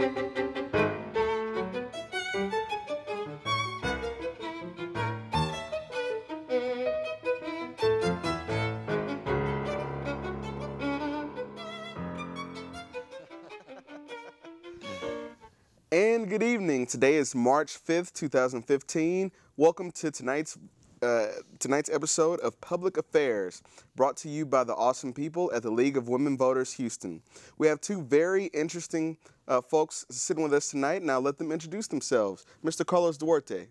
And good evening. Today is March 5th, 2015. Welcome to tonight's episode of Public Affairs, brought to you by the awesome people at the League of Women Voters Houston. We have two very interesting folks sitting with us tonight. Now let them introduce themselves. Mr. Carlos Duarte.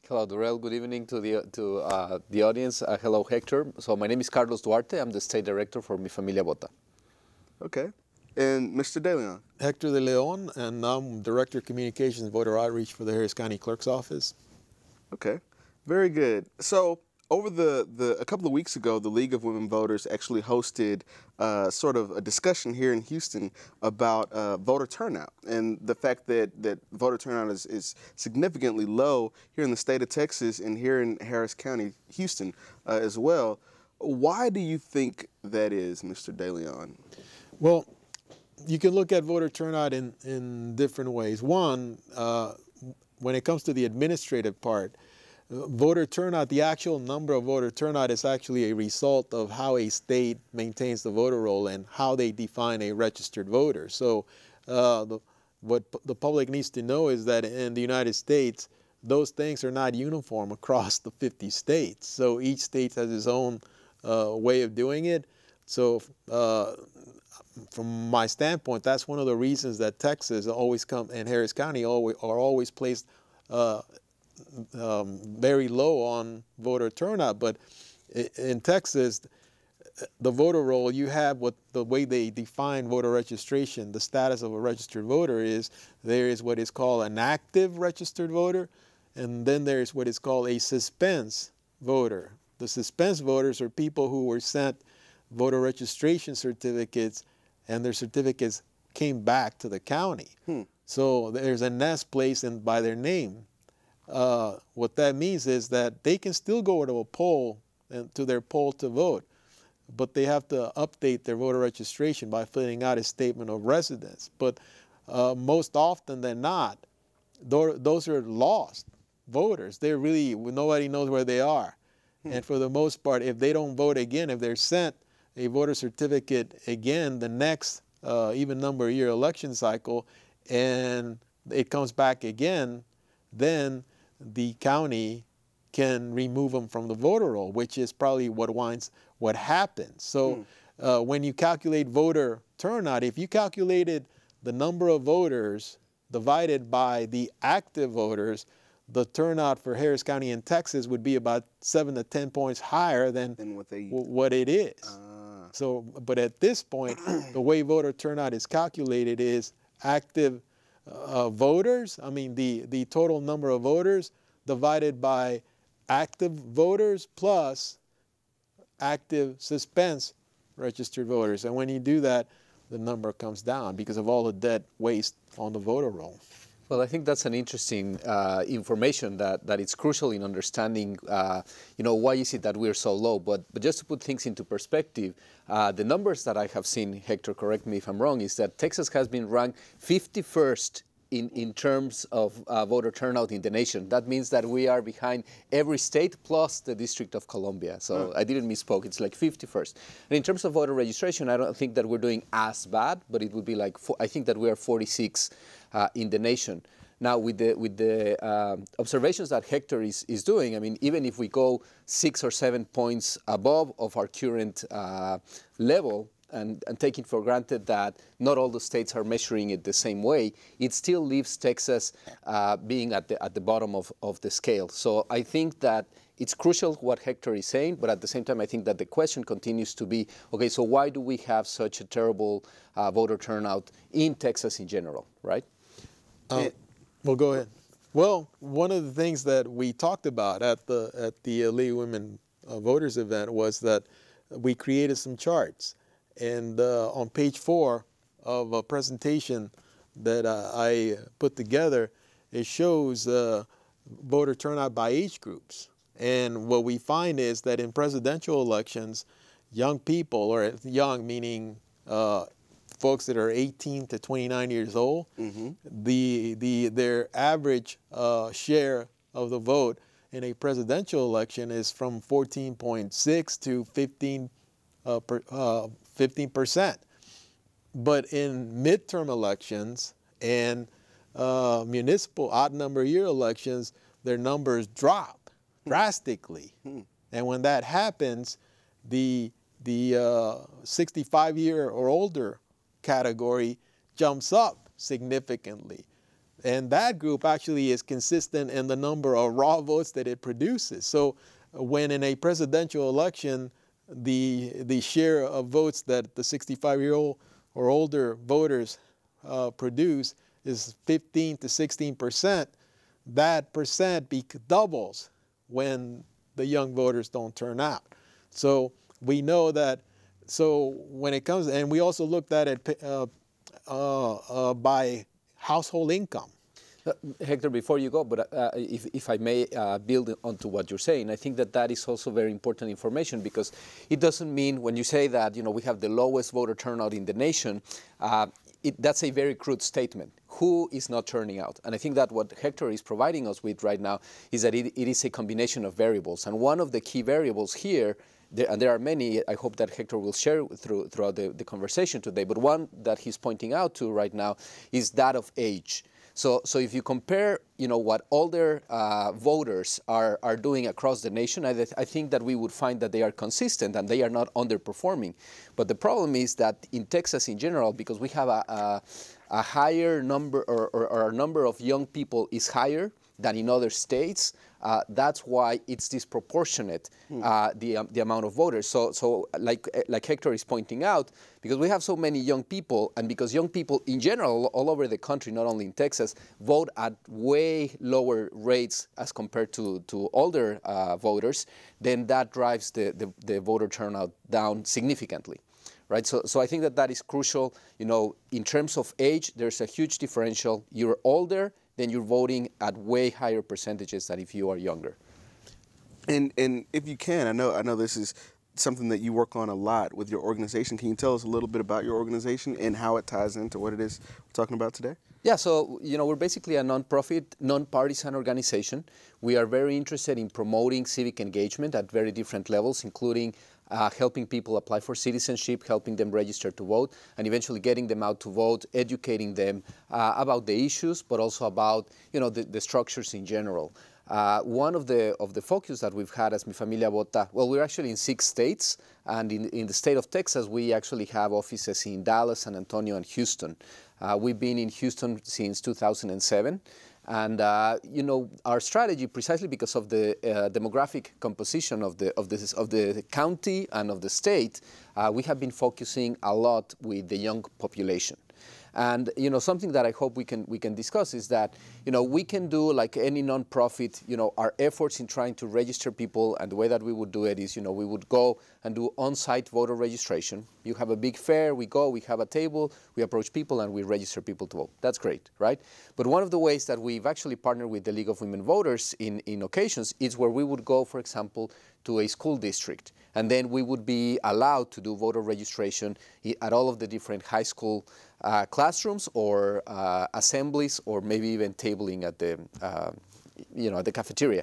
Hello, Durrell. Good evening to the audience. Hello, Hector. So my name is Carlos Duarte. I'm the State Director for Mi Familia Vota. Okay. And Mr. De Leon. Hector De Leon, and I'm Director of Communications and Voter Outreach for the Harris County Clerk's Office. Okay, very good. So over a couple of weeks ago, the League of Women Voters actually hosted sort of a discussion here in Houston about voter turnout and the fact that voter turnout is significantly low here in the state of Texas and here in Harris County, Houston as well. Why do you think that is, Mr. De Leon? Well, you can look at voter turnout in different ways. One, when it comes to the administrative part, voter turnout, the actual number of voter turnout is actually a result of how a state maintains the voter roll and how they define a registered voter. So what the public needs to know is that in the United States, those things are not uniform across the 50 states. So each state has its own way of doing it. So from my standpoint, that's one of the reasons that Texas always and Harris County are always placed very low on voter turnout. But in Texas, the voter roll, you have the way they define voter registration, the status of a registered voter is, there is what is called an active registered voter, and then there's what is called a suspense voter. The suspense voters are people who were sent voter registration certificates and their certificates came back to the county. So there's an S placed by their name. What that means is that they can still go to a poll, to their poll to vote, but they have to update their voter registration by filling out a statement of residence. But most often than not, those are lost voters. They're really, nobody knows where they are. And for the most part, if they don't vote again, if they're sent a voter certificate again the next even number year election cycle and it comes back again, then the county can remove them from the voter roll, which is probably what happens. So when you calculate voter turnout, if you calculated the number of voters divided by the active voters, the turnout for Harris County in Texas would be about 7 to 10 points higher than what it is. So, but at this point, the way voter turnout is calculated is active voters, I mean the total number of voters divided by active voters plus active suspense registered voters. And when you do that, the number comes down because of all the dead waste on the voter roll. Well, I think that's an interesting information that it's crucial in understanding, why is it that we're so low. But just to put things into perspective, the numbers that I have seen, Hector, correct me if I'm wrong, is that Texas has been ranked 51st in terms of voter turnout in the nation. That means that we are behind every state plus the District of Columbia. So I didn't misspoke. It's like 51st. And in terms of voter registration, I don't think that we're doing as bad, but it would be like, I think that we are 46 in the nation. Now, with the observations that Hector is doing, I mean, even if we go 6 or 7 points above of our current level, and taking for granted that not all the states are measuring it the same way, it still leaves Texas being at the bottom of the scale. So I think that it's crucial what Hector is saying, but at the same time, I think that the question continues to be, okay, so why do we have such a terrible voter turnout in Texas in general, right? Well, go ahead. Well, one of the things that we talked about at the League of Women Voters event was that we created some charts. And on page 4 of a presentation that I put together, it shows voter turnout by age groups. And what we find is that in presidential elections, young people, or young meaning folks that are 18 to 29 years old, their average share of the vote in a presidential election is from 14.6 to 15%. But in midterm elections and municipal odd number year elections, their numbers drop drastically. And when that happens, the 65-year or older category jumps up significantly. And that group actually is consistent in the number of raw votes that it produces. So when in a presidential election, the share of votes that the 65-year-old or older voters produce is 15 to 16%, that percent doubles when the young voters don't turn out. So we know that, so when it comes, and we also looked at it by household income. Hector, before you go, but if I may build onto what you're saying, I think that that is also very important information, because it doesn't mean when you say that, you know, we have the lowest voter turnout in the nation, that's a very crude statement. Who is not turning out? And I think that what Hector is providing us with right now is that it is a combination of variables. And one of the key variables here, and there are many, I hope that Hector will share throughout the conversation today, but one that he's pointing out to right now is that of age. So if you compare, you know, what older voters are doing across the nation, I think that we would find that they are consistent and they are not underperforming. But the problem is that in Texas in general, because we have a higher number, or our number of young people is higher than in other states, that's why it's disproportionate, the amount of voters. So like Hector is pointing out, because we have so many young people, and because young people in general all over the country, not only in Texas, vote at way lower rates as compared to older voters, then that drives the voter turnout down significantly. Right, so I think that that is crucial. You know, in terms of age, there's a huge differential. You're older, then you're voting at way higher percentages than if you are younger. And if you can, I know this is something that you work on a lot with your organization. Can you tell us a little bit about your organization and how it ties into what it is we're talking about today? Yeah, so, you know, we're basically a non-profit, non-partisan organization. We are very interested in promoting civic engagement at very different levels, including helping people apply for citizenship, helping them register to vote, and eventually getting them out to vote, educating them about the issues, but also about, you know, the structures in general. One of the focus that we've had as Mi Familia Vota, well, we're actually in 6 states, and in the state of Texas, we actually have offices in Dallas, San Antonio, and Houston. We've been in Houston since 2007. And you know, our strategy, precisely because of the demographic composition of the county and of the state, we have been focusing a lot with the young population. And you know, something that I hope we can discuss is that, you know, we can do like any nonprofit, you know, our efforts in trying to register people, and the way that we would do it is, you know, we would go and do on-site voter registration. You have a big fair, we go, we have a table, we approach people, and we register people to vote. That's great, right? But one of the ways that we've actually partnered with the League of Women Voters in occasions is where we would go, for example, to a school district, and then we would be allowed to do voter registration at all of the different high school classrooms or assemblies, or maybe even tabling at the, you know, at the cafeteria.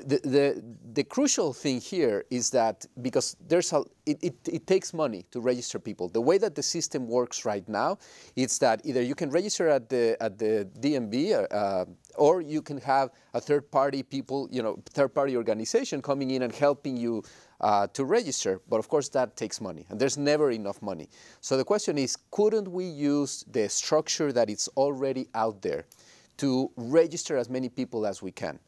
The crucial thing here is that because it takes money to register people. The way that the system works right now, it's that either you can register at the DMV, or you can have a third-party people, you know, third-party organization coming in and helping you to register. But of course, that takes money, and there's never enough money. So the question is, couldn't we use the structure that is already out there to register as many people as we can?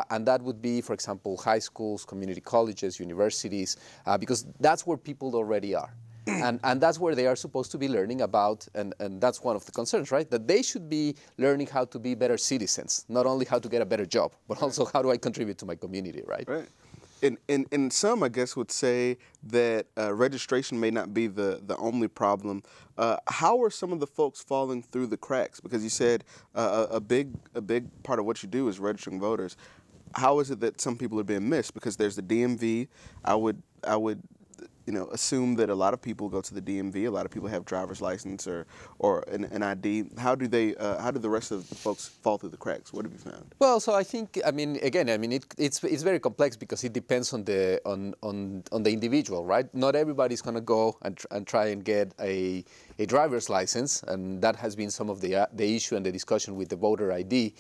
And that would be, for example, high schools, community colleges, universities, because that's where people already are. And that's where they are supposed to be learning about, and that's one of the concerns, right? That they should be learning how to be better citizens, not only how to get a better job, but also how do I contribute to my community, right? Right. And some, I guess, would say that registration may not be the only problem. How are some of the folks falling through the cracks? Because you said a big part of what you do is registering voters. How is it that some people are being missed? Because there's the DMV. I would assume that a lot of people go to the DMV. A lot of people have driver's license or an ID. How do the rest of the folks fall through the cracks? What have you found? Well, so I think, again, it's very complex because it depends on the individual, right? Not everybody's going to go and try and get a driver's license, and that has been some of the issue and the discussion with the voter ID.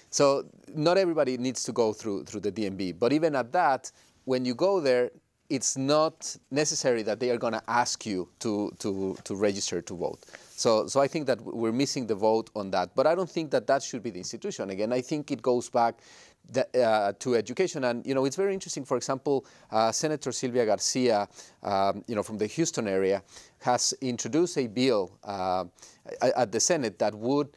So not everybody needs to go through the DMV, but even at that, when you go there, it's not necessary that they are going to ask you to register to vote. So I think that we're missing the vote on that. But I don't think that should be the institution. Again, I think it goes back to education. And, it's very interesting. For example, Senator Sylvia Garcia, from the Houston area, has introduced a bill at the Senate that would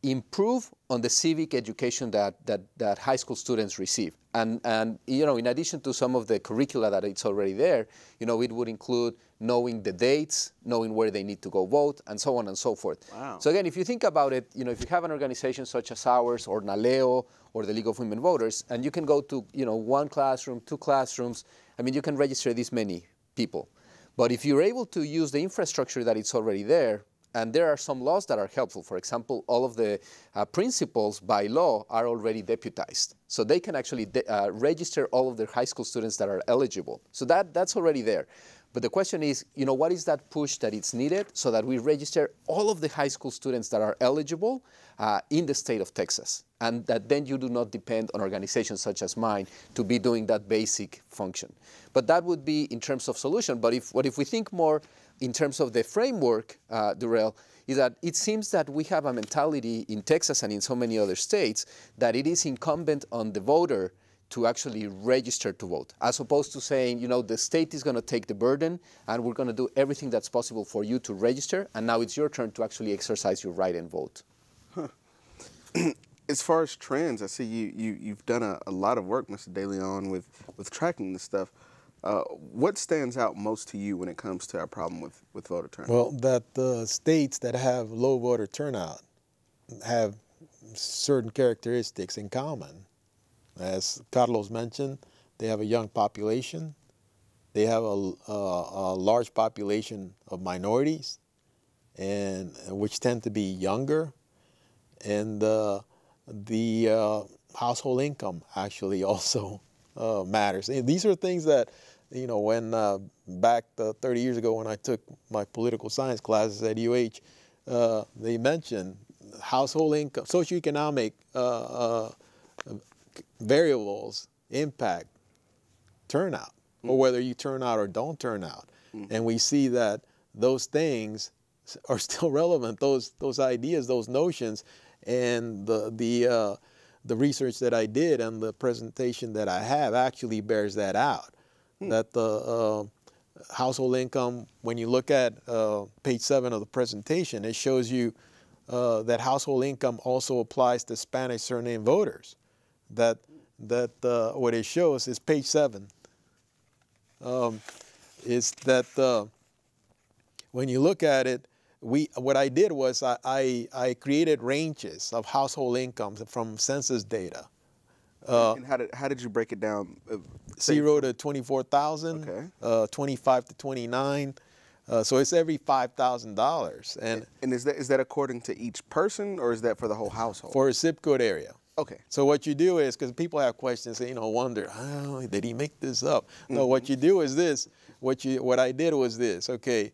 improve on the civic education that high school students receive. And in addition to some of the curricula that it's already there, it would include knowing the dates, knowing where they need to go vote, and so on and so forth. Wow. So again, if you think about it, if you have an organization such as ours, or NALEO, or the League of Women Voters, and you can go to, one classroom, 2 classrooms, you can register this many people. But if you're able to use the infrastructure that it's already there, and there are some laws that are helpful. For example, all of the principals by law are already deputized. So they can actually register all of their high school students that are eligible. So that's already there. But the question is, what is that push that it's needed so that we register all of the high school students that are eligible in the state of Texas? And that then you do not depend on organizations such as mine to be doing that basic function. But that would be in terms of solution. But if we think more in terms of the framework, Durrell, is that it seems that we have a mentality in Texas and in so many other states that it is incumbent on the voter to actually register to vote, as opposed to saying, the state is going to take the burden and we're going to do everything that's possible for you to register, and now it's your turn to actually exercise your right and vote. Huh. As far as trends, I see you've done a lot of work, Mr. DeLeon, with tracking this stuff. What stands out most to you when it comes to our problem with voter turnout? Well, that the states that have low voter turnout have certain characteristics in common. As Carlos mentioned, they have a young population. They have a large population of minorities, and which tend to be younger, and the household income actually also matters. And these are things that, when back 30 years ago when I took my political science classes at UH, they mentioned household income, socioeconomic variables impact turnout, or whether you turn out or don't turn out. And we see that those things are still relevant, those ideas, those notions, and the research that I did and the presentation that I have actually bears that out. That the household income, when you look at page 7 of the presentation, it shows you that household income also applies to Spanish surname voters. That what it shows is page 7. Is that when you look at it, what I did was I created ranges of household incomes from census data. And how did you break it down? 0 to 24,000, okay. 25 to 29. So it's every $5,000. And is that according to each person, or is that for the whole household? For a zip code area. Okay. So what you do is, because people have questions, wonder, oh, did he make this up? No, what you do is this. What I did was this. Okay.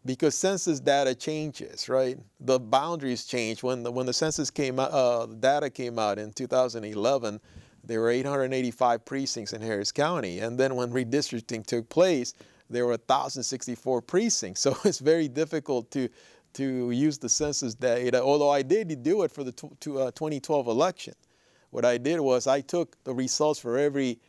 Because census data changes, right? The boundaries change. When the census came out, the data came out in 2011, there were 885 precincts in Harris County. And then when redistricting took place, there were 1,064 precincts. So it's very difficult to use the census data, although I did do it for the 2012 election. What I did was I took the results for every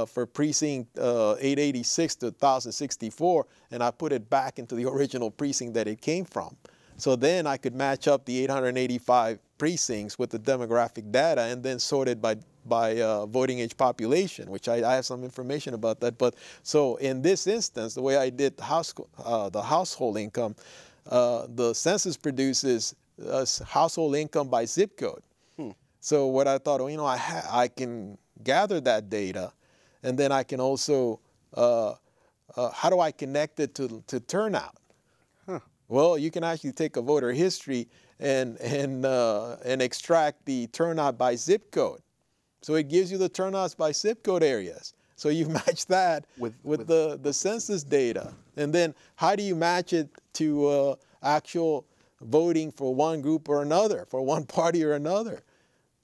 for precinct 886 to 1,064, and I put it back into the original precinct that it came from. So then I could match up the 885 precincts with the demographic data and then sort it by voting age population, which I have some information about that. But so in this instance, the way I did the household income, the census produces household income by zip code. So what I thought, I can gather that data, and then I can also how do I connect it to turnout? Well, you can actually take a voter history and extract the turnout by zip code. So it gives you the turnouts by zip code areas. So you match that with the census data. And then how do you match it to actual voting for one group or another, for one party or another?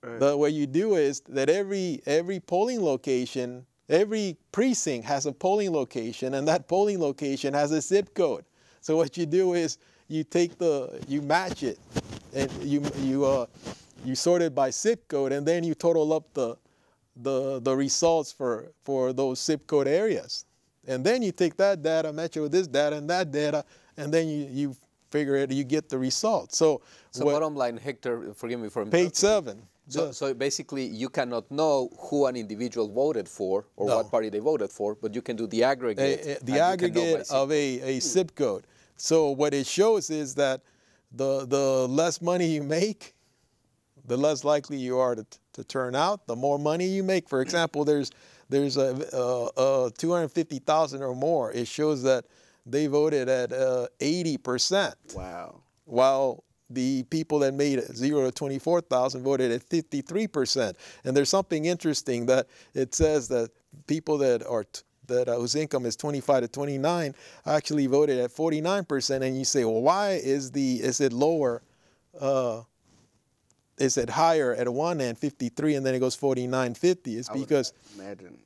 Right. What you do is that every polling location, every precinct has a polling location, and that polling location has a zip code. So what you do is you match it, and you sort it by zip code, and then you total up the results for those zip code areas. And then you take that data, match it with this data and that data, and then you figure it, you get the results. So bottom line, Hector, forgive me for page 7. So basically, you cannot know who an individual voted for or what party they voted for, but you can do the aggregate. The aggregate of a zip code. So what it shows is that the less money you make, the less likely you are to turn out. The more money you make, for example, there's a 250,000 or more. It shows that they voted at 80%. Wow. While the people that made 0 to 24,000 voted at 53%. And there's something interesting that it says that people whose income is 25 to 29 actually voted at 49%. And you say, well, why is it lower? Is it higher at one end, 53, and then it goes 49, 50? It's because imagine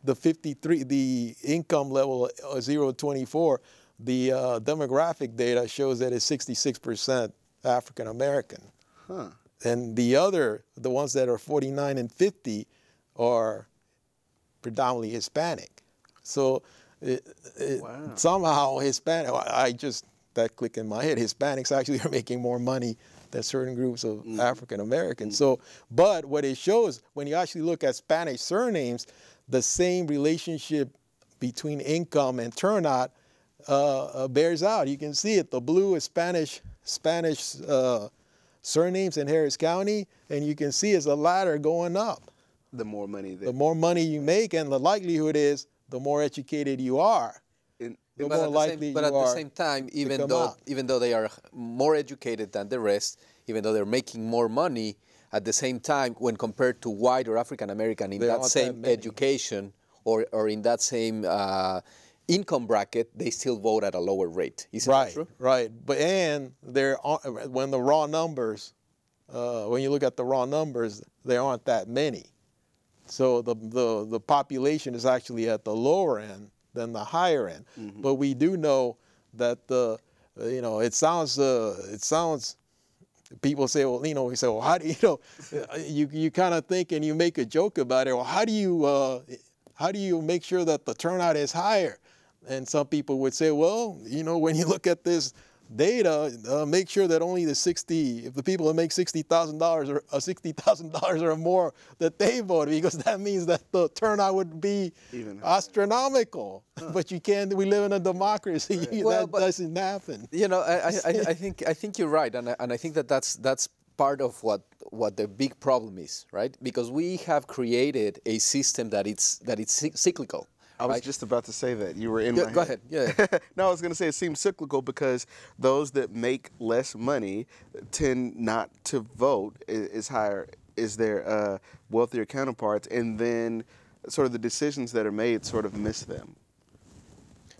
the 53, the income level 0 to 24. The demographic data shows that it's 66% African American. Huh. And the ones that are 49 and 50 are predominantly Hispanic. So wow. Somehow Hispanic, that clicked in my head, Hispanics actually are making more money than certain groups of African Americans. So, but what it shows, when you actually look at Spanish surnames, the same relationship between income and turnout bears out. You can see it. The blue is Spanish surnames in Harris County, and you can see it's a ladder going up. The more money the more money you make, and the likelihood is the more educated you are. But at the same time, even though they are more educated than the rest, even though they're making more money, at the same time, when compared to white or African American in that same education or in that same income bracket, they still vote at a lower rate. Isn't that true? Right. When the raw numbers, when you look at the raw numbers, there aren't that many. So the population is actually at the lower end than the higher end. Mm-hmm. But we do know that it sounds. People say, well, we say, well, how do you kind of think and you make a joke about it. Well, how do you make sure that the turnout is higher? And some people would say, well, when you look at this data, make sure that only if the people that make $60,000 or $60,000 or more, that they vote, because that means that the turnout would be astronomical. Huh. But we live in a democracy. That doesn't happen. I think you're right, and I think that's part of what the big problem is, right? Because we have created a system that it's cyclical. I was just about to say that. You were in my head. Go ahead. Yeah. No, I was going to say it seems cyclical because those that make less money tend not to vote as higher as their wealthier counterparts, and then sort of the decisions that are made sort of miss them.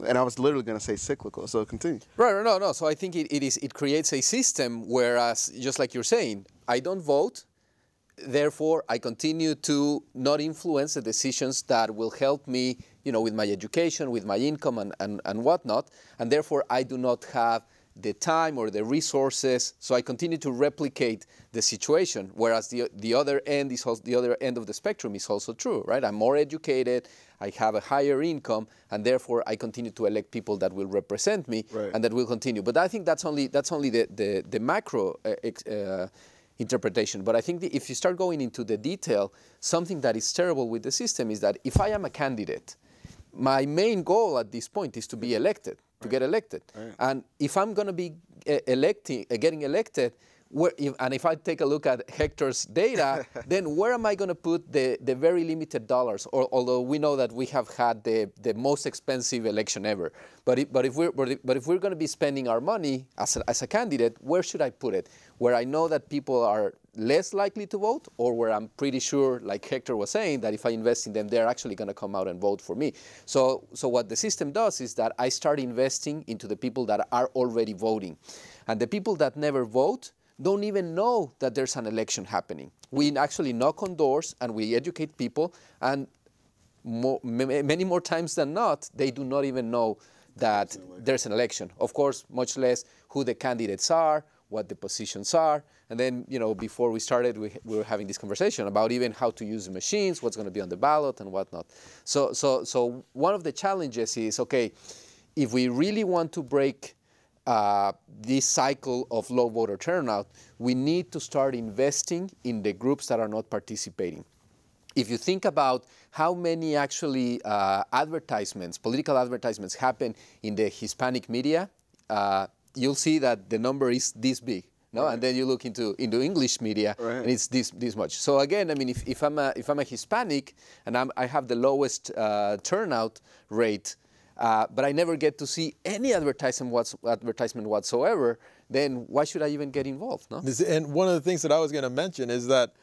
And I was literally going to say cyclical, so continue. Right, no. So I think it creates a system, whereas, just like you're saying, I don't vote, therefore I continue to not influence the decisions that will help me, with my education, with my income and whatnot, and therefore I do not have the time or the resources, so I continue to replicate the situation, whereas the other end of the spectrum is also true, right? I'm more educated, I have a higher income, and therefore I continue to elect people that will represent me, right, and that will continue. But I think that's only the macro interpretation. But I think if you start going into the detail, something that is terrible with the system is that if I am a candidate, my main goal at this point is to be elected, to get elected. Right. And if I'm going to be getting elected, and if I take a look at Hector's data, then where am I going to put the very limited dollars? Although we know that we have had the most expensive election ever, but if we're going to be spending our money as a candidate, where should I put it? Where I know that people are less likely to vote, or where I'm pretty sure, like Hector was saying, that if I invest in them, they're actually going to come out and vote for me. So what the system does is that I start investing into the people that are already voting, and the people that never vote don't even know that there's an election happening. We actually knock on doors and we educate people, and many more times than not, they do not even know that there's an election. Of course, much less who the candidates are, what the positions are. And then, before we started, we were having this conversation about even how to use the machines, what's going to be on the ballot and whatnot. So one of the challenges is, okay, if we really want to break this cycle of low voter turnout, we need to start investing in the groups that are not participating. If you think about how many actually political advertisements happen in the Hispanic media, you'll see that the number is this big. No, right. And then you look into English media, right, and it's this much. So again, I mean, if I'm a Hispanic and I have the lowest turnout rate, but I never get to see any advertisement whatsoever, then why should I even get involved? No? And one of the things that I was going to mention is that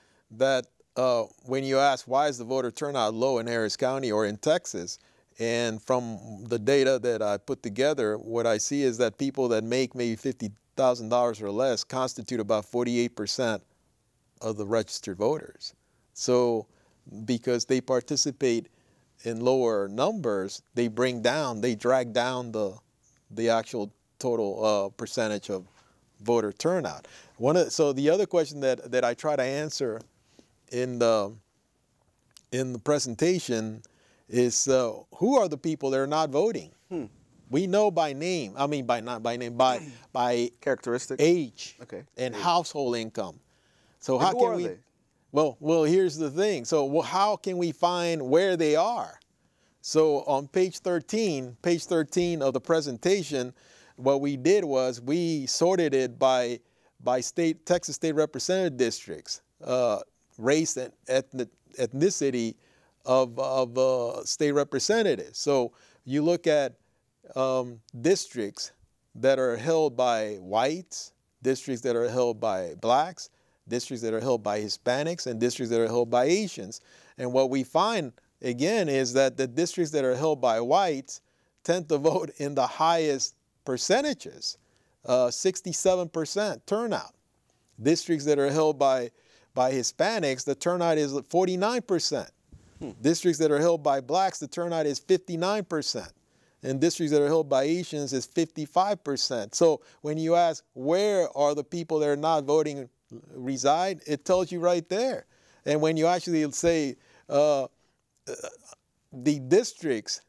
when you ask why is the voter turnout low in Harris County or in Texas, and from the data that I put together, what I see is that people that make maybe $50,000 or less constitute about 48% of the registered voters. So because they participate in lower numbers, they drag down the actual total percentage of voter turnout. So the other question that I try to answer in the presentation is who are the people that are not voting? We know by name. I mean, not by name, by characteristic, age, and household income. So how can we? Well, here's the thing. So how can we find where they are? So on page 13 of the presentation, what we did was we sorted it by Texas state representative districts, race and ethnicity of state representatives. So you look at districts that are held by whites, districts that are held by blacks, districts that are held by Hispanics, and districts that are held by Asians. And what we find, again, is that the districts that are held by whites tend to vote in the highest percentages, 67% turnout. Districts that are held by Hispanics, the turnout is 49%. Districts that are held by blacks, the turnout is 59%. And districts that are held by Asians is 55%. So when you ask where are the people that are not voting reside, it tells you right there. And when you actually say the districts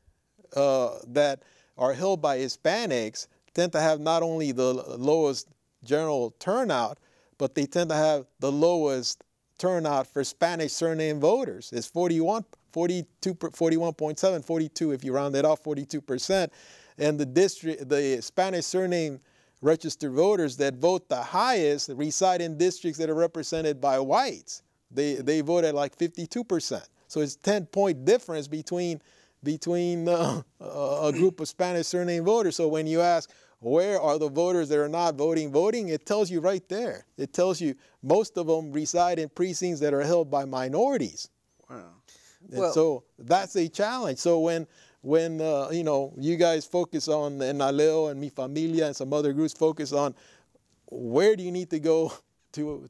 that are held by Hispanics tend to have not only the lowest general turnout, but they tend to have the lowest turnout for Spanish surname voters. It's 41.7, 42 if you round it off, 42%. And the Spanish surname registered voters that vote the highest reside in districts that are represented by whites. They vote at like 52%. So it's a 10-point difference between a group of Spanish surname voters. So when you ask, where are the voters that are not voting, it tells you right there. It tells you most of them reside in precincts that are held by minorities. Wow. And so that's a challenge. So when you guys focus on Naleo and Mi Familia and some other groups focus on where do you need to go to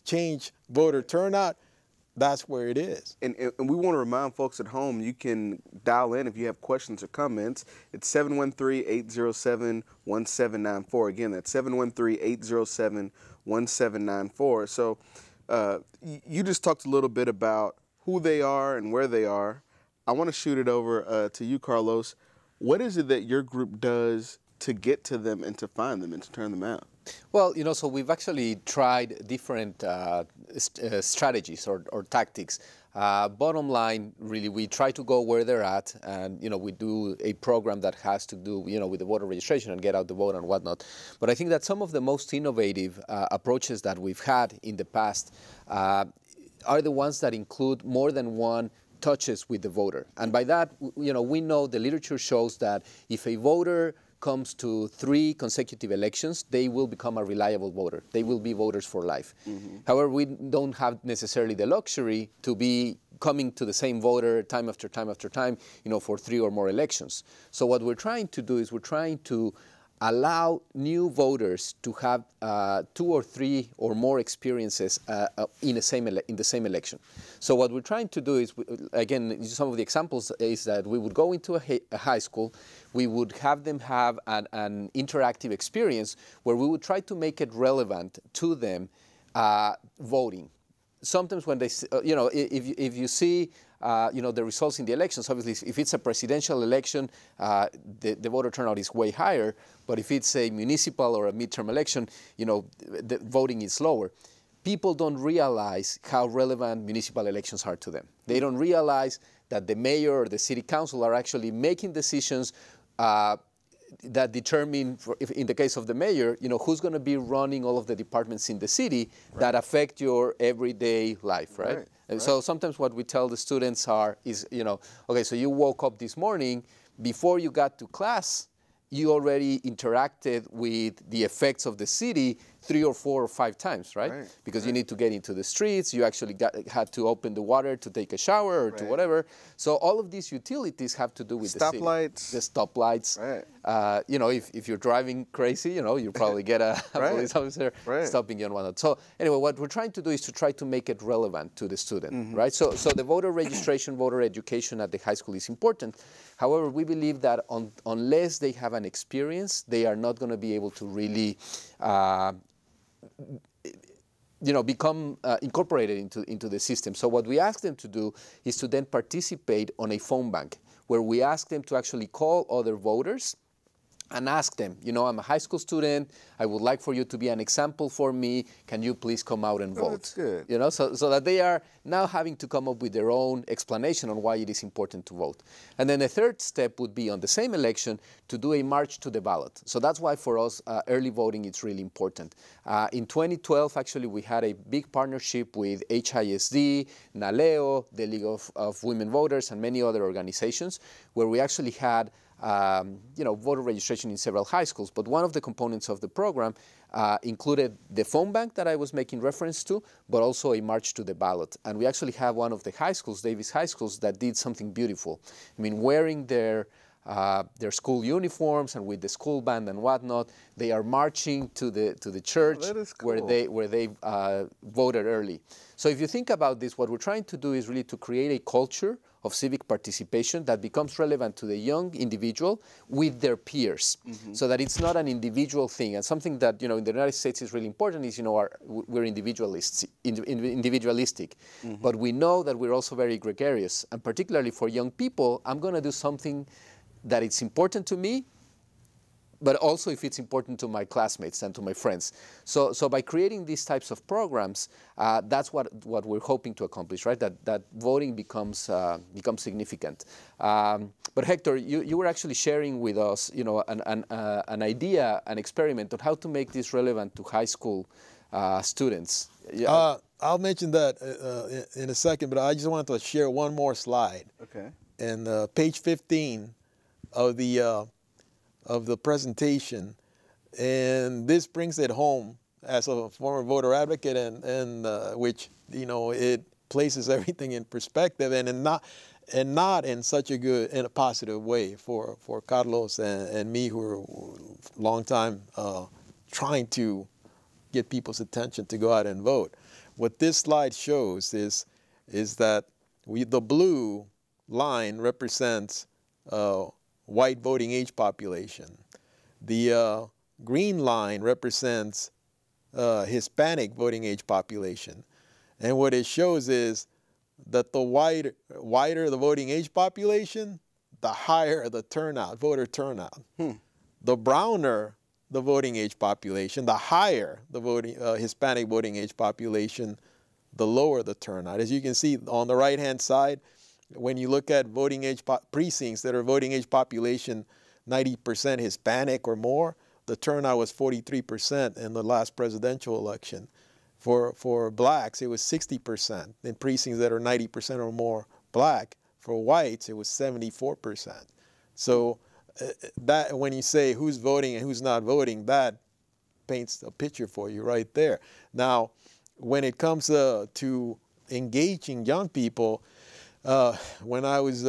change voter turnout, that's where it is. And we want to remind folks at home, you can dial in if you have questions or comments. It's 713-807-1794. Again, that's 713-807-1794. So you just talked a little bit about who they are and where they are. I want to shoot it over to you, Carlos. What is it that your group does to get to them and to find them and to turn them out? Well, so we've actually tried different strategies or tactics. Bottom line, really, we try to go where they're at, and we do a program that has to do with the voter registration and get out the vote and whatnot. But I think that some of the most innovative approaches that we've had in the past are the ones that include more than one touches with the voter. And by that, we know the literature shows that if a voter comes to 3 consecutive elections, they will become a reliable voter. They will be voters for life. However, we don't have necessarily the luxury to be coming to the same voter time after time after time, for 3 or more elections. So what we're trying to do is we're trying to allow new voters to have 2 or 3 or more experiences in the same election. So what we're trying to do is, again, some of the examples is that we would go into a high school, we would have them have an interactive experience where we would try to make it relevant to them voting. Sometimes when they, if you see the results in the elections, obviously, if it's a presidential election, the voter turnout is way higher. But if it's a municipal or a midterm election, the voting is lower. People don't realize how relevant municipal elections are to them. They don't realize that the mayor or the city council are actually making decisions that determine, in the case of the mayor, who's going to be running all of the departments in the city that affect your everyday life, right? And so sometimes what we tell the students is, okay, so you woke up this morning, before you got to class, you already interacted with the effects of the city 3 or 4 or 5 times, right? Because you need to get into the streets, you actually had to open the water to take a shower or to whatever. So all of these utilities have to do with the city. Stoplights. The stoplights. If you're driving crazy, you probably get a police officer stopping you and whatnot. So anyway, what we're trying to do is to try to make it relevant to the student, right? So the voter registration, voter education at the high school is important. However, we believe that unless they have an experience, they are not going to be able to really become incorporated into the system. So what we ask them to do is to then participate on a phone bank, where we ask them to actually call other voters and ask them, I'm a high school student, I would like for you to be an example for me, can you please come out and vote? That's good. So that they are now having to come up with their own explanation on why it is important to vote. And then the third step would be on the same election to do a march to the ballot. So that's why for us, early voting is really important. In 2012, actually, we had a big partnership with HISD, NALEO, the League of Women Voters, and many other organizations, where we actually had voter registration in several high schools. But one of the components of the program included the phone bank that I was making reference to, but also a march to the ballot. And we actually have one of the high schools, Davis High Schools, that did something beautiful. I mean, wearing their school uniforms and with the school band and whatnot, they are marching to the church where they voted early. So if you think about this, what we're trying to do is really to create a culture of civic participation that becomes relevant to the young individual with their peers, so that it's not an individual thing. And something that in the United States is really important is we're individualistic, but we know that we're also very gregarious. And particularly for young people, I'm going to do something that it's important to me, but also if it's important to my classmates and to my friends. So by creating these types of programs, that's what we're hoping to accomplish, right? That voting becomes significant. But Hector, you were actually sharing with us, an idea, an experiment on how to make this relevant to high school students. I'll mention that in a second, but I just wanted to share one more slide. Okay. And page 15 of the presentation, and this brings it home as a former voter advocate, and which it places everything in perspective, and not in such in a positive way for Carlos and me, who are long time trying to get people's attention to go out and vote. What this slide shows is that the blue line represents white voting age population. The green line represents Hispanic voting age population. And what it shows is that the wider the voting age population, the higher the turnout, voter turnout. The browner the voting age population, the higher the Hispanic voting age population, the lower the turnout. As you can see on the right-hand side, when you look at voting age precincts that are voting age population 90% Hispanic or more, the turnout was 43% in the last presidential election. For blacks, it was 60%. In precincts that are 90% or more black, for whites, it was 74%. So that when you say who's voting and who's not voting, that paints a picture for you right there. Now, when it comes to engaging young people, when I was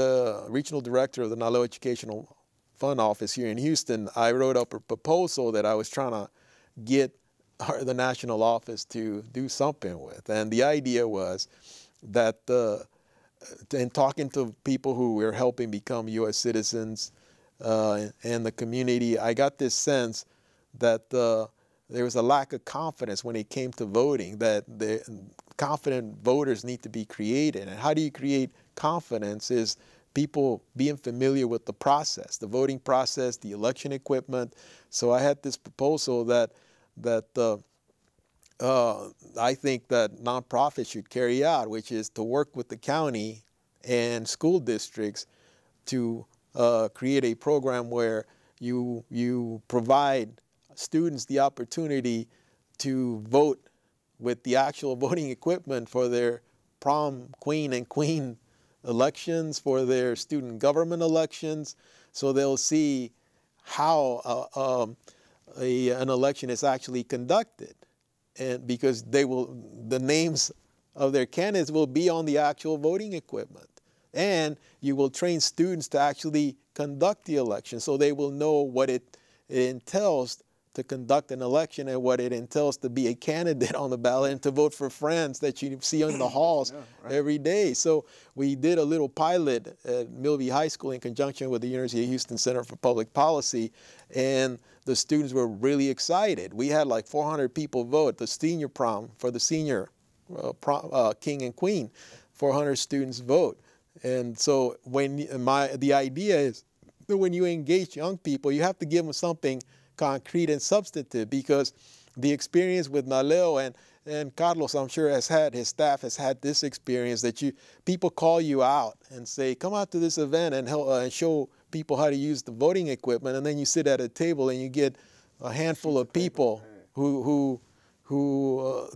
regional director of the Naleo Educational Fund Office here in Houston, I wrote up a proposal that I was trying to get the national office to do something with. And the idea was that in talking to people who were helping become U.S. citizens and the community, I got this sense that there was a lack of confidence when it came to voting, that the confident voters need to be created. And how do you create confidence is people being familiar with the process, the voting process, the election equipment. So I had this proposal that I think that nonprofits should carry out, which is to work with the county and school districts to create a program where you provide students the opportunity to vote with the actual voting equipment for their prom queen and queen elections, for their student government elections, so they'll see how an election is actually conducted. And because the names of their candidates will be on the actual voting equipment. And you will train students to actually conduct the election, so they will know what it entails to conduct an election and what it entails to be a candidate on the ballot and to vote for friends that you see in the halls every day. So we did a little pilot at Milby High School in conjunction with the University of Houston Center for Public Policy, and the students were really excited. We had like 400 people vote the senior prom for the senior king and queen. 400 students vote. And so the idea is that when you engage young people, you have to give them something concrete and substantive, because the experience with Naleo and Carlos, I'm sure, his staff has had this experience that people call you out and say, come out to this event and help and show people how to use the voting equipment, and then you sit at a table and you get a handful of people who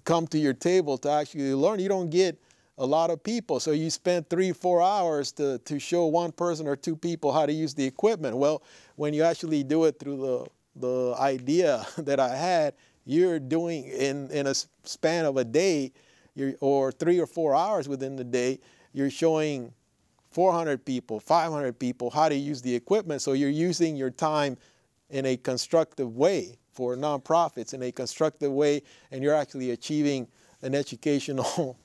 come to your table to actually learn. You don't get a lot of people, so you spend 3-4 hours to show one person or two people how to use the equipment. Well, when you actually do it through the idea that I had, you're doing in a span of a day, or 3 or 4 hours within the day, you're showing 400 people, 500 people how to use the equipment. So you're using your time in a constructive way for nonprofits, in a constructive way, and you're actually achieving an educational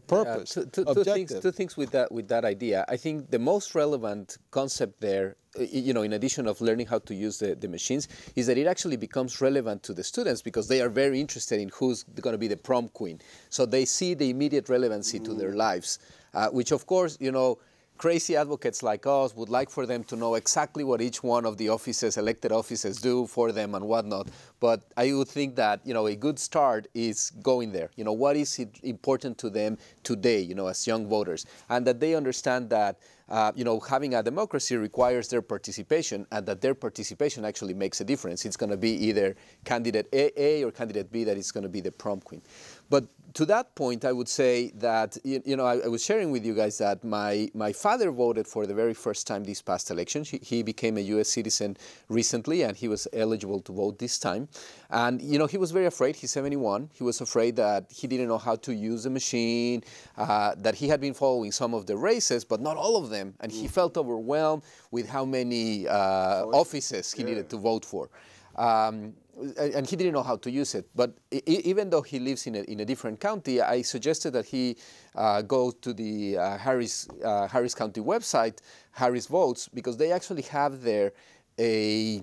purpose. Two things with that idea. I think the most relevant concept there, in addition of learning how to use the machines, is that it actually becomes relevant to the students, because they are very interested in who's going to be the prom queen. So they see the immediate relevancy to their lives, which of course, crazy advocates like us would like for them to know exactly what each one of the elected offices do for them and whatnot. But I would think that, a good start is going there. What is important to them today, as young voters, and that they understand that, having a democracy requires their participation, and that their participation actually makes a difference. It's going to be either candidate A or candidate B that is going to be the prom queen. But to that point, I would say that, I was sharing with you guys that my father voted for the very first time this past election. He became a U.S. citizen recently, and he was eligible to vote this time. And, he was very afraid. He's 71. He was afraid that he didn't know how to use the machine, that he had been following some of the races, but not all of them. And he felt overwhelmed with how many offices he needed to vote for. And he didn't know how to use it. But even though he lives in a different county, I suggested that he go to the Harris County website, Harris Votes, because they actually have there a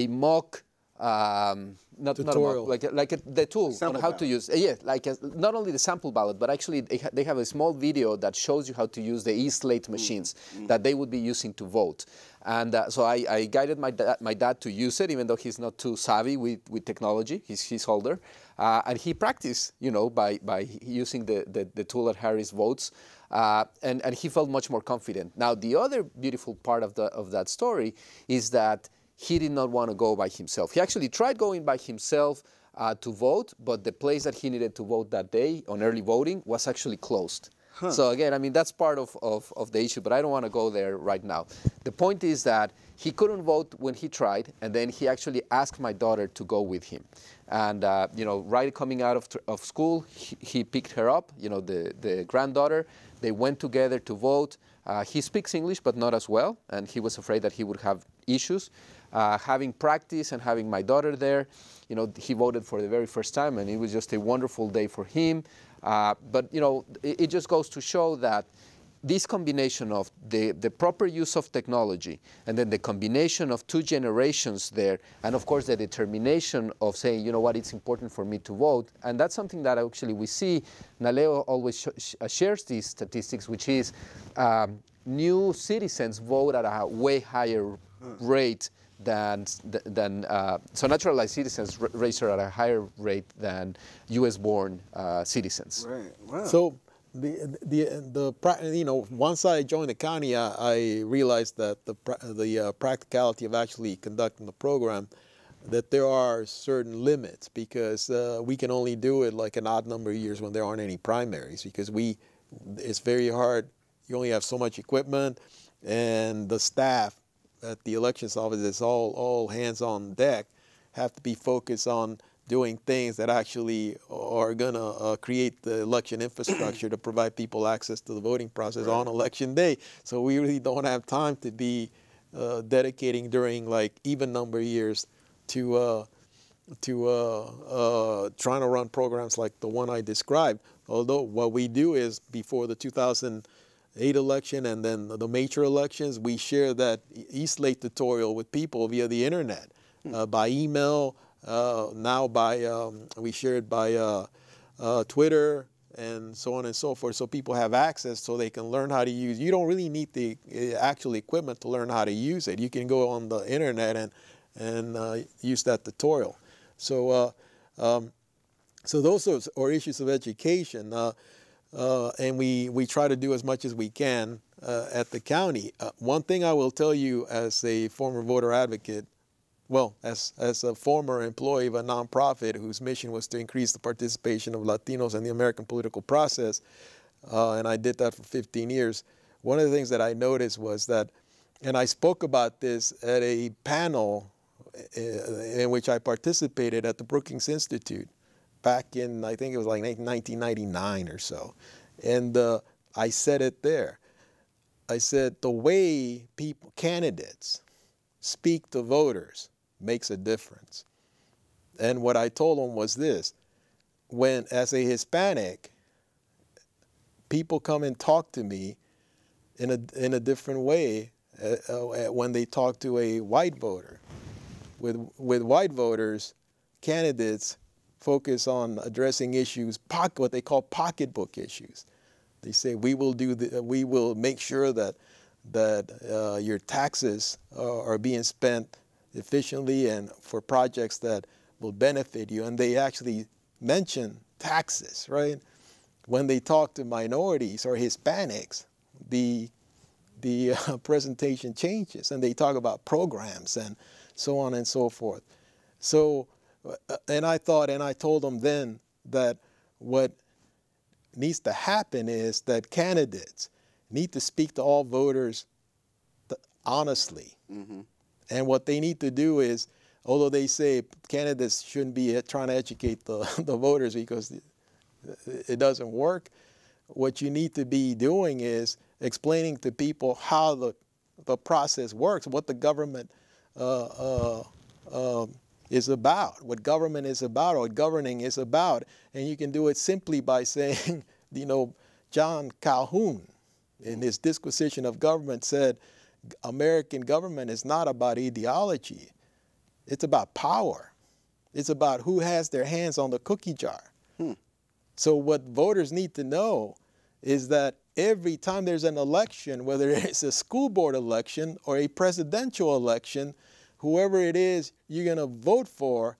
mock Tutorial. The tool on Sample how ballot. to use. Not only the sample ballot, but actually they have a small video that shows you how to use the e-slate machines that they would be using to vote. And so I guided my dad to use it, even though he's not too savvy with technology. He's older, and he practiced, by using the tool at Harris Votes, and he felt much more confident. Now, the other beautiful part of that story is that he did not want to go by himself. He actually tried going by himself to vote, but the place that he needed to vote that day on early voting was actually closed. So again, I mean, that's part of the issue, but I don't want to go there right now. The point is that he couldn't vote when he tried, and then he actually asked my daughter to go with him. And, right coming out of school, he picked her up, the granddaughter. They went together to vote. He speaks English, but not as well, and he was afraid that he would have issues. Having practice and having my daughter there, he voted for the very first time, and it was just a wonderful day for him. But it just goes to show that this combination of the proper use of technology and then the combination of two generations there, and of course the determination of saying, you know what, it's important for me to vote. And that's something that actually we see. Naleo always shares these statistics, which is new citizens vote at a way higher rate so naturalized citizens register at a higher rate than U.S.-born citizens. Right. Wow. So once I joined the county, I realized that the practicality of actually conducting the program, that there are certain limits, because we can only do it like an odd number of years when there aren't any primaries, because it's very hard. You only have so much equipment, and the staff at the elections office is all hands on deck, have to be focused on doing things that actually are going to create the election infrastructure to provide people access to the voting process on election day. So we really don't have time to be dedicating during like even number of years to trying to run programs like the one I described. Although what we do is, before the 2008 election and then the major elections, we share that e-slate tutorial with people via the internet, by email. Now we share it by Twitter and so on and so forth, so people have access so they can learn how to use. You don't really need the actual equipment to learn how to use it. You can go on the internet and use that tutorial. So so those are issues of education, and we try to do as much as we can at the county. One thing I will tell you, as a former voter advocate, well, as a former employee of a nonprofit whose mission was to increase the participation of Latinos in the American political process, and I did that for 15 years, one of the things that I noticed was that, and I spoke about this at a panel in which I participated at the Brookings Institute back in, I think it was like 1999 or so, and I said it there. I said, the way candidates speak to voters makes a difference. And what I told them was this: when, as a Hispanic, people come and talk to me in a different way when they talk to a white voter. With white voters, candidates focus on addressing issues, what they call pocketbook issues. They say, we will make sure that your taxes are being spent efficiently and for projects that will benefit you. And they actually mention taxes, right? When they talk to minorities or Hispanics, the presentation changes, and they talk about programs and so on and so forth. So, and I told them then that what needs to happen is that candidates need to speak to all voters honestly. Mm-hmm. And what they need to do is, although they say candidates shouldn't be trying to educate the voters because it doesn't work, what you need to be doing is explaining to people how the process works, what the government is about, what government is about, or what governing is about. And you can do it simply by saying, John Calhoun, in his Disquisition of Government, said, American government is not about ideology. It's about power. It's about who has their hands on the cookie jar. So what voters need to know is that every time there's an election, whether it's a school board election or a presidential election, whoever it is you're going to vote for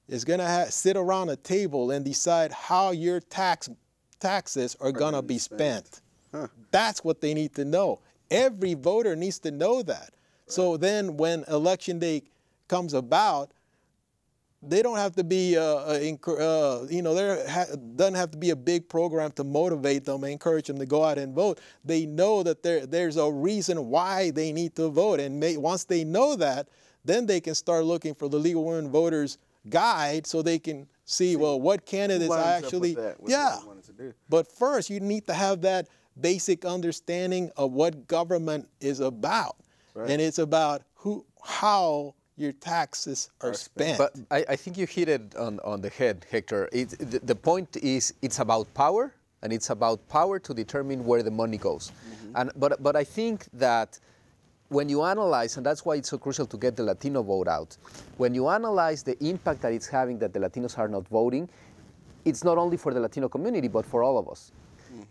is going to sit around a table and decide how your taxes are going to be spent. That's what they need to know. Every voter needs to know that. So then when election day comes about, they don't have to be, there doesn't have to be a big program to motivate them and encourage them to go out and vote. They know that there's a reason why they need to vote. And once they know that, then they can start looking for the League of Women Voters guide so they can see, well, what candidates actually, But first, you need to have that basic understanding of what government is about. Right. And it's about how your taxes are spent. But I think you hit it on the head, Hector. The point is it's about power, and it's about power to determine where the money goes. But I think that when you analyze, and that's why it's so crucial to get the Latino vote out, when you analyze the impact that it's having that the Latinos are not voting, it's not only for the Latino community, but for all of us.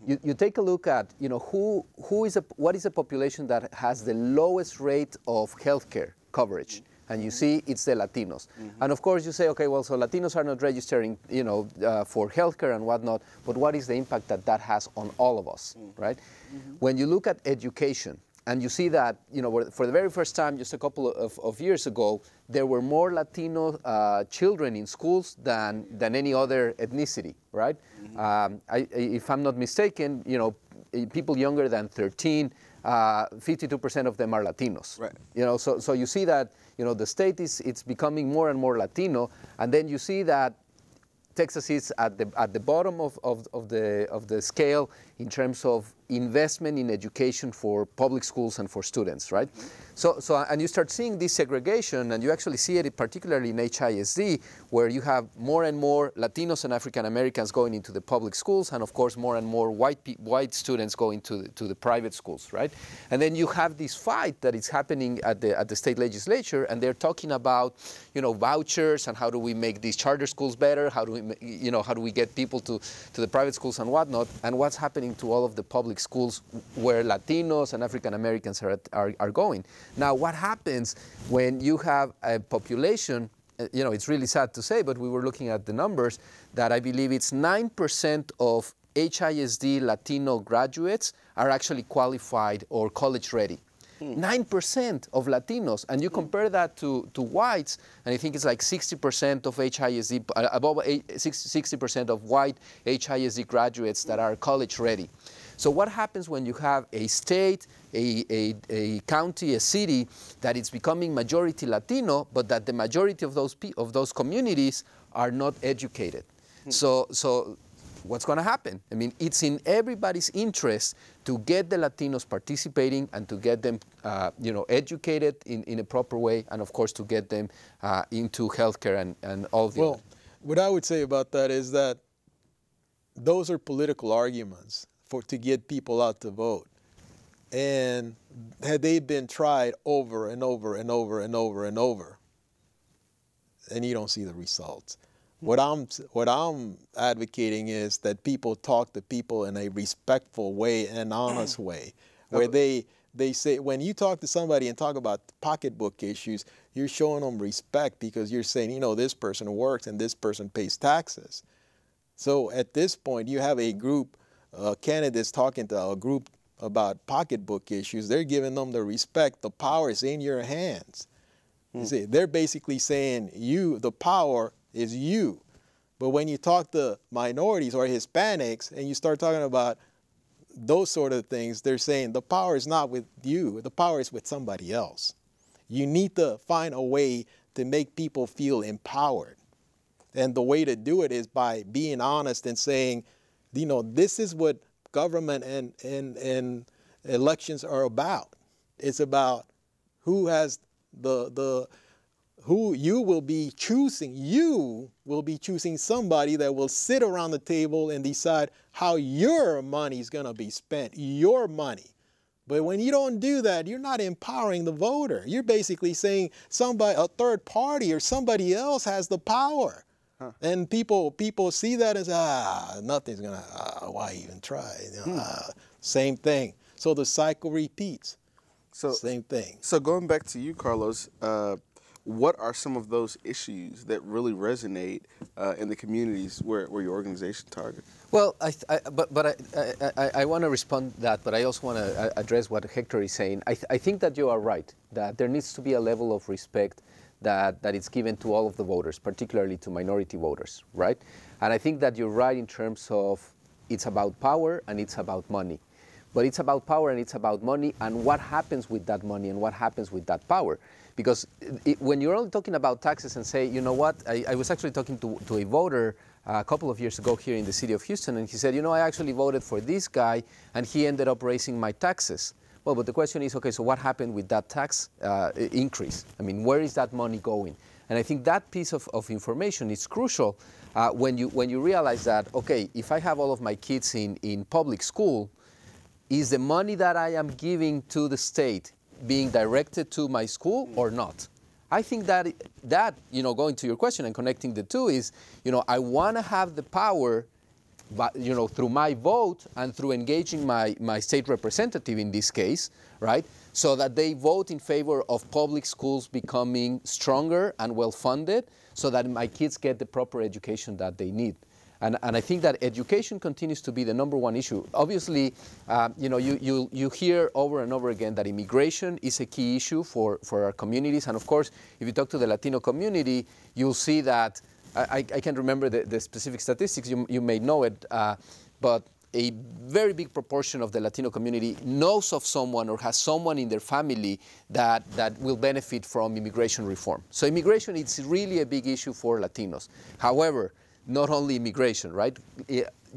You take a look at, what is a population that has the lowest rate of healthcare coverage? And you see it's the Latinos. And of course you say, okay, well, so Latinos are not registering, for healthcare and whatnot, but what is the impact that has on all of us, right? When you look at education, and you see that, for the very first time, just a couple of years ago, there were more Latino children in schools than any other ethnicity, right? If I'm not mistaken, people younger than 13, 52% of them are Latinos. Right. So you see that, the state it's becoming more and more Latino, and then you see that Texas is at the bottom of the scale in terms of investment in education for public schools and for students, right? So and you start seeing this segregation, and you actually see it particularly in HISD, where you have more and more Latinos and African Americans going into the public schools, and of course more and more white students going to the private schools, right? And then you have this fight that is happening at the state legislature, and they're talking about, vouchers and how do we make these charter schools better? How do we, how do we get people to the private schools and whatnot? And what's happening to all of the public schools where Latinos and African Americans are going? Now, what happens when you have a population, it's really sad to say, but we were looking at the numbers, that I believe it's 9% of HISD Latino graduates are actually qualified or college ready. 9% of Latinos, and you compare that to whites, and I think it's like 60% of HISD, above 60% of white HISD graduates that are college ready. So what happens when you have a state, a county, a city that is becoming majority Latino, but that the majority of those communities are not educated? So what's going to happen? I mean, it's in everybody's interest to get the Latinos participating and to get them, educated in a proper way, and of course to get them into healthcare and all of the Well, what I would say about that is that those are political arguments to get people out to vote. And had they been tried over and over and over and over and over, and you don't see the results. What I'm advocating is that people talk to people in a respectful way and honest way, where they say, when you talk to somebody and talk about pocketbook issues, you're showing them respect because you're saying, this person works and this person pays taxes. So at this point, you have a group candidates talking to a group about pocketbook issues. They're giving them the respect. The power is in your hands. You see, they're basically saying the power is you. But when you talk to minorities or Hispanics and you start talking about those sort of things, they're saying the power is not with you. The power is with somebody else. You need to find a way to make people feel empowered. And the way to do it is by being honest and saying, this is what government and elections are about. It's about who has who you will be choosing. You will be choosing somebody that will sit around the table and decide how your money is going to be spent. Your money. But when you don't do that, you're not empowering the voter. You're basically saying somebody, a third party or somebody else has the power. And people see that as, nothing's going to, why even try? Same thing. So the cycle repeats. So, same thing. So going back to you, Carlos, what are some of those issues that really resonate in the communities where your organization targets? Well, I want to respond to that, but I also want to address what Hector is saying. I think that you are right, that there needs to be a level of respect that is given to all of the voters, particularly to minority voters, right? And I think that you're right in terms of it's about power and it's about money. But it's about power and it's about money and what happens with that money and what happens with that power. Because when you're only talking about taxes and say, you know what, I was actually talking to a voter a couple of years ago here in the city of Houston, and he said, you know, I actually voted for this guy and he ended up raising my taxes. Well, but the question is, okay, so what happened with that tax increase? I mean, where is that money going? And I think that piece of information is crucial when you realize that, okay, if I have all of my kids in public school, is the money that I am giving to the state being directed to my school or not? I think that going to your question and connecting the two is, I want to have the power, but, through my vote and through engaging my state representative in this case, right, so that they vote in favor of public schools becoming stronger and well-funded so that my kids get the proper education that they need. And I think that education continues to be the #1 issue. Obviously, you hear over and over again that immigration is a key issue for our communities. And of course, if you talk to the Latino community, you'll see that, I can't remember the specific statistics, you may know it, but a very big proportion of the Latino community knows of someone or has someone in their family that will benefit from immigration reform. So immigration is really a big issue for Latinos. However, not only immigration, right?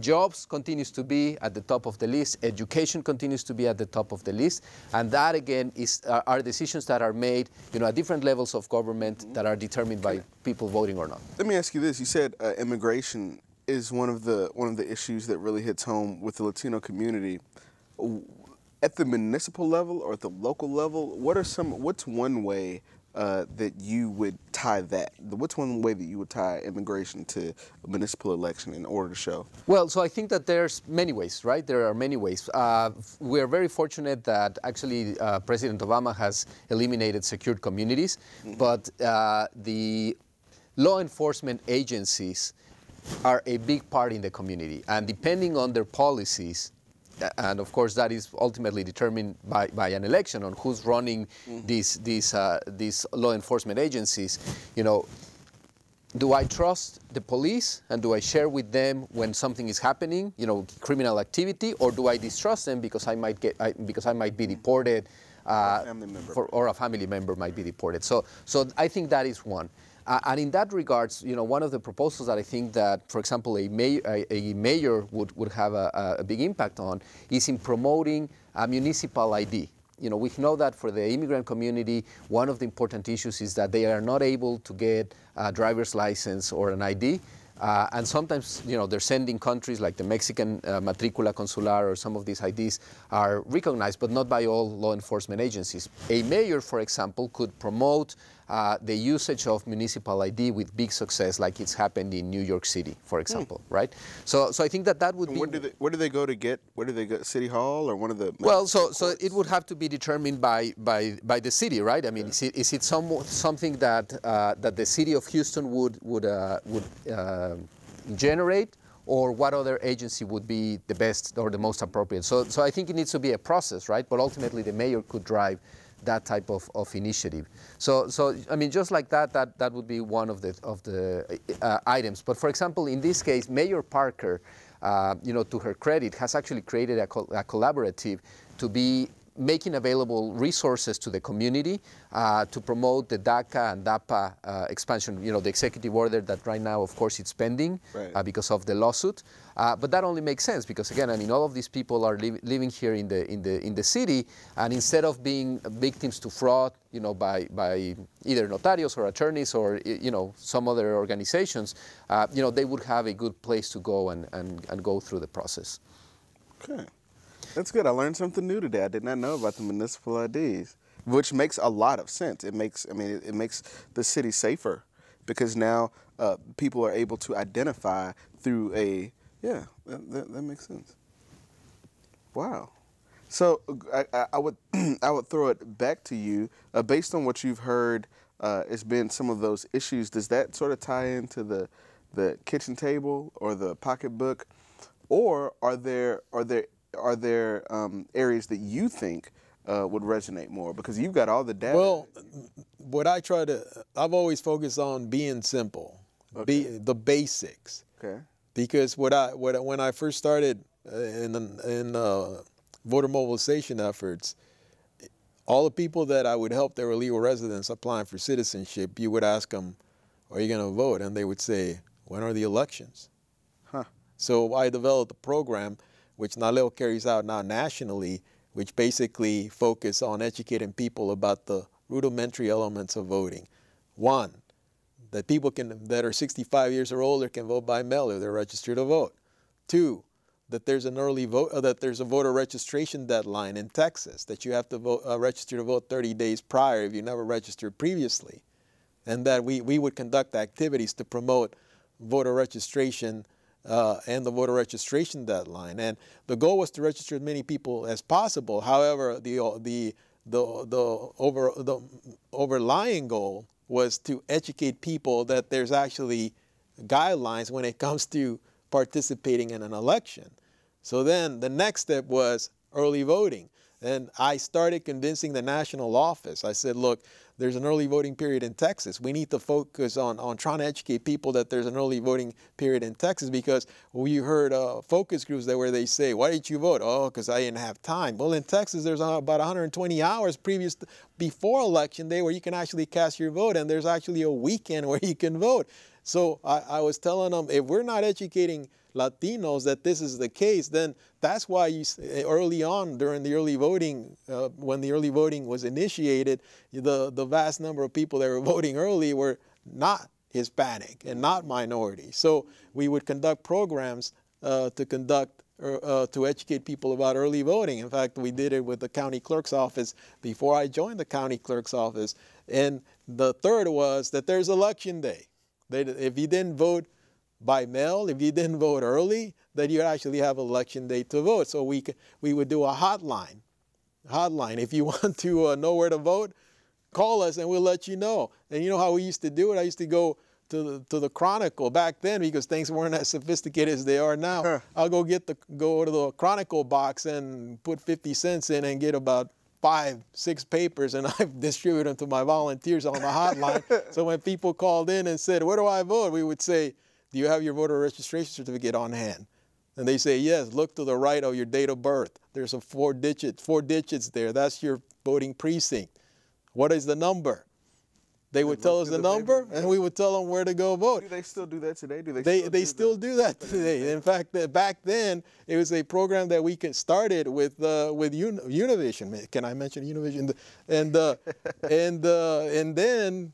Jobs continues to be at the top of the list. Education continues to be at the top of the list. And that, again, are decisions that are made, at different levels of government that are determined by people voting or not. Let me ask you this. You said immigration is one of the issues that really hits home with the Latino community. At the municipal level or at the local level, what's one way that you would tie that? What's one way that you would tie immigration to a municipal election in order to show? Well, so I think that there's many ways, right? There are many ways. We are very fortunate that actually President Obama has eliminated secured communities, but the law enforcement agencies are a big part in the community. And depending on their policies, and of course that is ultimately determined by an election on who's running these law enforcement agencies, do I trust the police and do I share with them when something is happening, criminal activity, or do I distrust them because I might be deported, or a family member might be deported? So I think that is one. And in that regards, one of the proposals that I think that, for example, a mayor would have a big impact on is in promoting a municipal ID. We know that for the immigrant community, one of the important issues is that they are not able to get a driver's license or an ID. And sometimes, they're sending countries like the Mexican Matricula Consular, or some of these IDs are recognized, but not by all law enforcement agencies. A mayor, for example, could promote the usage of municipal ID with big success, like it's happened in New York City, for example, right? So I think that would be... Where do they go to get? Where do they go? City Hall or one of the... Well, so it would have to be determined by the city, right? I mean, yeah. Is it something that the city of Houston would generate, or what other agency would be the best or the most appropriate? So I think it needs to be a process, right? But ultimately, the mayor could drive that type of initiative. So I mean, just like that would be one of the items. But for example, in this case, Mayor Parker, to her credit, has actually created a collaborative to be making available resources to the community to promote the DACA and DAPA expansion, the executive order that right now, of course, it's pending because of the lawsuit. But that only makes sense because, again, I mean, all of these people are living here in the city, and instead of being victims to fraud, by either notarios or attorneys or, some other organizations, they would have a good place to go and go through the process. Okay. That's good. I learned something new today. I did not know about the municipal IDs, which makes a lot of sense. It makes, I mean, it makes the city safer because now people are able to identify through a, yeah, that makes sense. Wow. So I would I would throw it back to you based on what you've heard. It's been some of those issues. Does that sort of tie into the kitchen table or the pocketbook, or are there areas that you think would resonate more because you've got all the data? Well, what I've always focused on being simple, Okay. the basics. Okay. Because when I first started in voter mobilization efforts, all the people that I would help that were legal residents applying for citizenship, you would ask them, "Are you going to vote?" And they would say, "When are the elections?" Huh. So I developed a program which NALEO carries out now nationally, which basically focus on educating people about the rudimentary elements of voting. One, that people that are 65 years or older can vote by mail if they're registered to vote. Two, that there's an early vote, that there's a voter registration deadline in Texas, that you have to vote, register to vote 30 days prior if you never registered previously, and that we would conduct activities to promote voter registration and the voter registration deadline. And the goal was to register as many people as possible. However, the overlying goal was to educate people that there's actually guidelines when it comes to participating in an election. So then the next step was early voting. And I started convincing the national office. I said, look, there's an early voting period in Texas. We need to focus on trying to educate people that there's an early voting period in Texas because we heard focus groups there where they say, why didn't you vote? Oh, because I didn't have time. Well, in Texas, there's about 120 hours before election day where you can actually cast your vote, and there's actually a weekend where you can vote. So I was telling them, if we're not educating Latinos that this is the case, then that's why you early on during the early voting, when the early voting was initiated, the vast number of people that were voting early were not Hispanic and not minority. So we would conduct programs to educate people about early voting. In fact, we did it with the county clerk's office before I joined the county clerk's office. And the third was that there's election day. That if you didn't vote by mail, if you didn't vote early, then you actually have election day to vote. So we would do a hotline. If you want to know where to vote, call us and we'll let you know. And you know how we used to do it? I used to go to the Chronicle back then because things weren't as sophisticated as they are now. Huh. I'll go to the Chronicle box and put 50 cents in and get about 5, 6 papers, and I distribute them to my volunteers on the hotline. So when people called in and said, where do I vote? We would say, do you have your voter registration certificate on hand? And they say, yes, look to the right of your date of birth. There's a 4 digits there. That's your voting precinct. What is the number? They would tell us the number, and we would tell them where to go vote. Do they still do that today? Do They still do that today. In fact, back then, it was a program that we started with Univision. Can I mention Univision? And then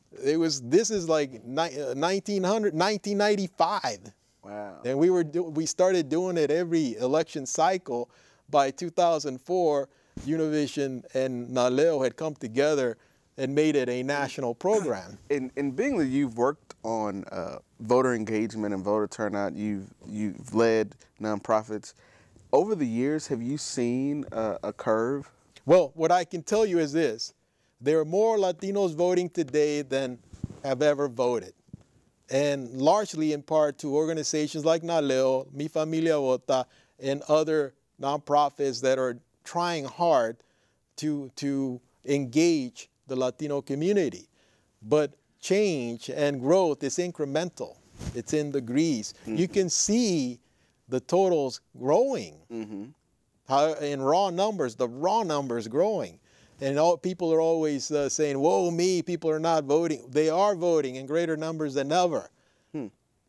this is like 1995. Wow. And we started doing it every election cycle. By 2004, Univision and NALEO had come together and made it a national program. In being that you've worked on voter engagement and voter turnout, you've led nonprofits. Over the years, have you seen a curve? Well, what I can tell you is this. There are more Latinos voting today than have ever voted. And largely in part to organizations like NALEO, Mi Familia Vota, and other nonprofits that are trying hard to engage the Latino community. But change and growth is incremental. It's in degrees. Mm-hmm. You can see the totals growing. Mm-hmm. How in raw numbers, the raw numbers growing. And people are always saying, whoa, me, people are not voting. They are voting in greater numbers than ever.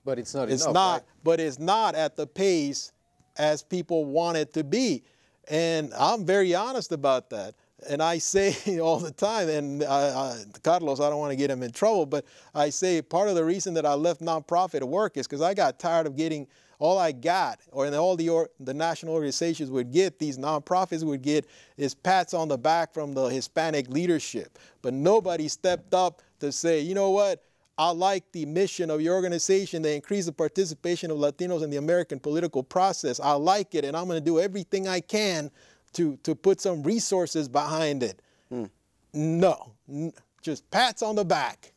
But it's not enough. Right? But it's not at the pace as people want it to be. And I'm very honest about that. And I say all the time, and Carlos, I don't want to get him in trouble, but I say part of the reason that I left nonprofit work is because I got tired of getting all I got, or all the national organizations would get, these nonprofits would get, is pats on the back from the Hispanic leadership. But nobody stepped up to say, you know what, I like the mission of your organization to increase the participation of Latinos in the American political process. I like it, and I'm going to do everything I can to put some resources behind it. No, just pats on the back.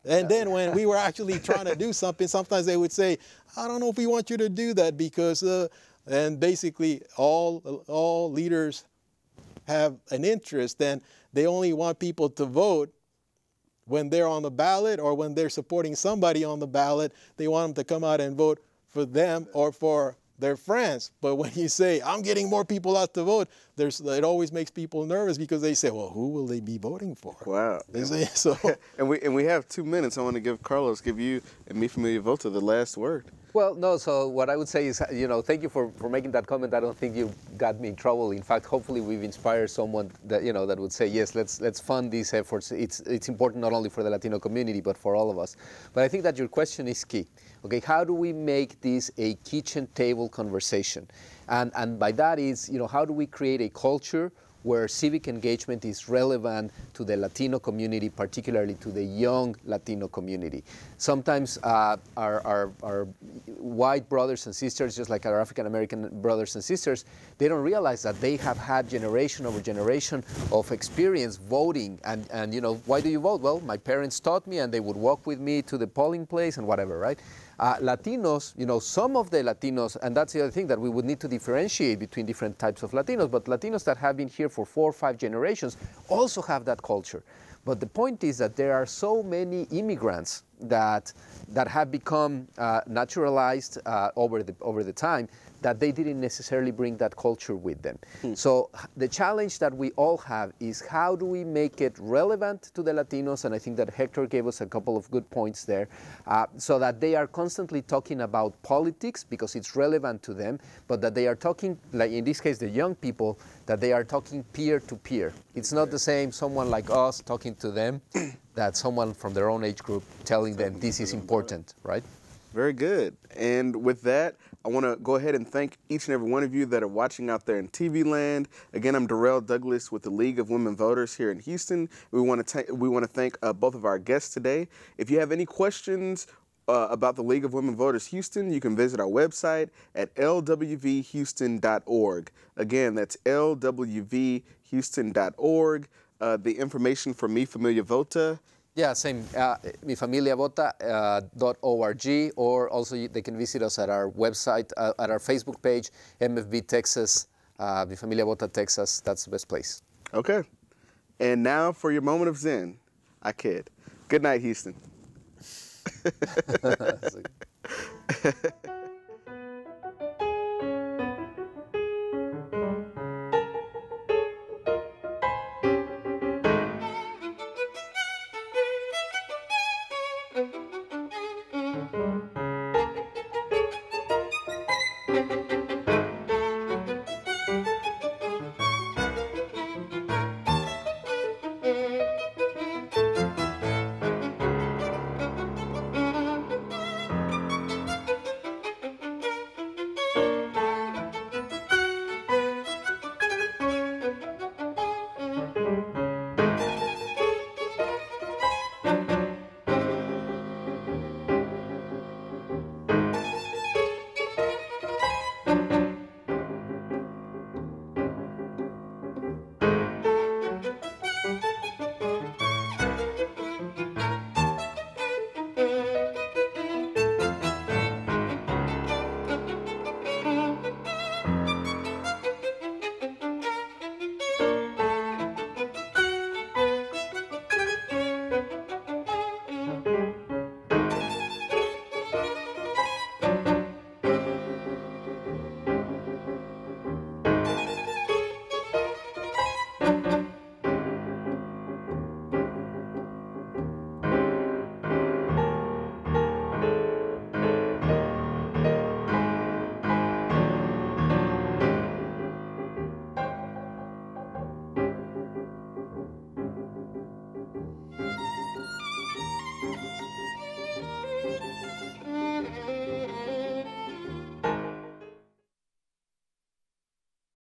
And then when we were actually trying to do something, sometimes they would say, I don't know if we want you to do that because, and basically all leaders have an interest, and they only want people to vote when they're on the ballot or when they're supporting somebody on the ballot. They want them to come out and vote for them or for their friends. But when you say, I'm getting more people out to vote, it always makes people nervous because they say, well, who will they be voting for? Wow. So, and we have 2 minutes. I want to give you and Mi Familia Vota the last word. Well, no, so what I would say is, thank you for making that comment. I don't think you got me in trouble. In fact, hopefully we've inspired someone that, that would say, yes, let's fund these efforts. It's important not only for the Latino community, but for all of us. But I think that your question is key. Okay, how do we make this a kitchen table conversation? And by that is, how do we create a culture where civic engagement is relevant to the Latino community, particularly to the young Latino community. Sometimes our white brothers and sisters, just like our African American brothers and sisters, they don't realize that they have had generation over generation of experience voting. And why do you vote? Well, my parents taught me, and they would walk with me to the polling place and whatever, right? Latinos, some of the Latinos, and that's the other thing, that we would need to differentiate between different types of Latinos, but Latinos that have been here for 4 or 5 generations also have that culture. But the point is that there are so many immigrants that have become naturalized over the time, that they didn't necessarily bring that culture with them. So the challenge that we all have is, how do we make it relevant to the Latinos? And I think that Hector gave us a couple of good points there, so that they are constantly talking about politics because it's relevant to them, but that they are talking, like in this case, the young people, that they are talking peer to peer. It's not the same someone like us talking to them that someone from their own age group telling them this is important, right? Very good. And with that, I want to go ahead and thank each and every one of you that are watching out there in TV land. Again, I'm Darrell Douglas with the League of Women Voters here in Houston. We want to thank both of our guests today. If you have any questions about the League of Women Voters Houston, you can visit our website at lwvhouston.org. Again, that's lwvhouston.org. The information for Mi Familia Vota. Yeah, same, mifamiliavota.org, or also they can visit us at our website, at our Facebook page, MFV Texas, Mi Familia Vota Texas. That's the best place. Okay. And now for your moment of Zen. I kid. Good night, Houston. Thank you.